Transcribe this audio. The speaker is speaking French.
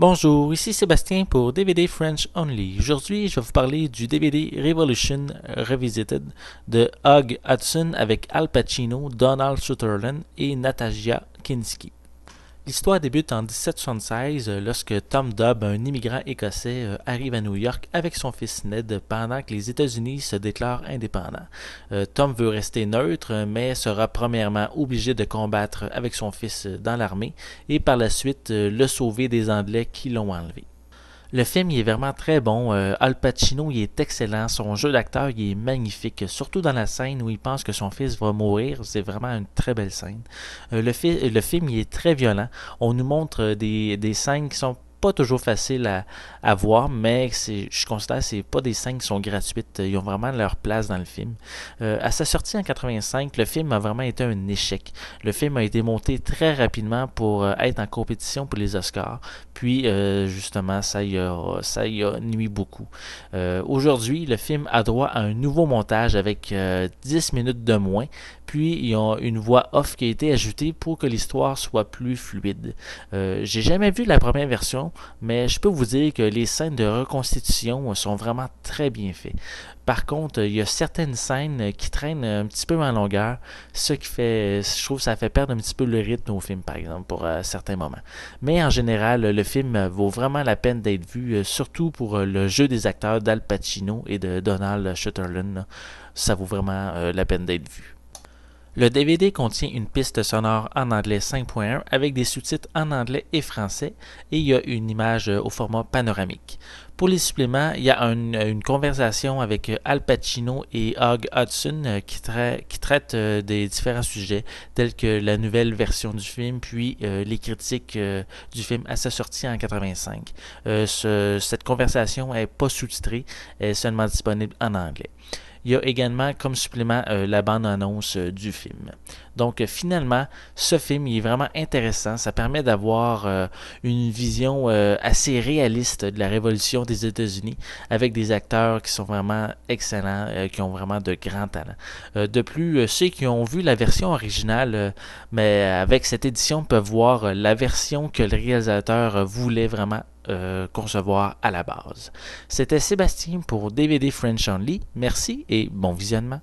Bonjour, ici Sébastien pour DVD French Only. Aujourd'hui, je vais vous parler du DVD Revolution Revisited de Hugh Hudson avec Al Pacino, Donald Sutherland et Natasha Kinski. L'histoire débute en 1776 lorsque Tom Dobb, un immigrant écossais, arrive à New York avec son fils Ned pendant que les États-Unis se déclarent indépendants. Tom veut rester neutre, mais sera premièrement obligé de combattre avec son fils dans l'armée et par la suite le sauver des Anglais qui l'ont enlevé. Le film il est vraiment très bon. Al Pacino il est excellent. Son jeu d'acteur il est magnifique. Surtout dans la scène où il pense que son fils va mourir. C'est vraiment une très belle scène. Le film il est très violent. On nous montre des scènes qui sont pas toujours faciles à voir, mais je considère que c'est pas des scènes qui sont gratuites. Ils ont vraiment leur place dans le film. À sa sortie en 85, le film a vraiment été un échec. Le film a été monté très rapidement pour être en compétition pour les Oscars. Puis justement, ça y a nuit beaucoup. Aujourd'hui, le film a droit à un nouveau montage avec 10 minutes de moins. Puis il y a une voix off qui a été ajoutée pour que l'histoire soit plus fluide. J'ai jamais vu la première version, mais je peux vous dire que les scènes de reconstitution sont vraiment très bien faites. Par contre, il y a certaines scènes qui traînent un petit peu en longueur, ce qui fait, je trouve, que ça fait perdre un petit peu le rythme au film, par exemple, pour certains moments. Mais en général, le film vaut vraiment la peine d'être vu, surtout pour le jeu des acteurs d'Al Pacino et de Donald Sutherland. Ça vaut vraiment la peine d'être vu. Le DVD contient une piste sonore en anglais 5.1 avec des sous-titres en anglais et français et il y a une image au format panoramique. Pour les suppléments, il y a une conversation avec Al Pacino et Hugh Hudson qui traite des différents sujets tels que la nouvelle version du film puis les critiques du film à sa sortie en 85. Cette conversation n'est pas sous-titrée, elle est seulement disponible en anglais. Il y a également comme supplément la bande-annonce du film. Donc finalement, ce film il est vraiment intéressant. Ça permet d'avoir une vision assez réaliste de la révolution des États-Unis avec des acteurs qui sont vraiment excellents, qui ont vraiment de grands talents. De plus, ceux qui ont vu la version originale, mais avec cette édition, peuvent voir la version que le réalisateur voulait vraiment concevoir à la base. C'était Sébastien pour DVD French Only. Merci et bon visionnement.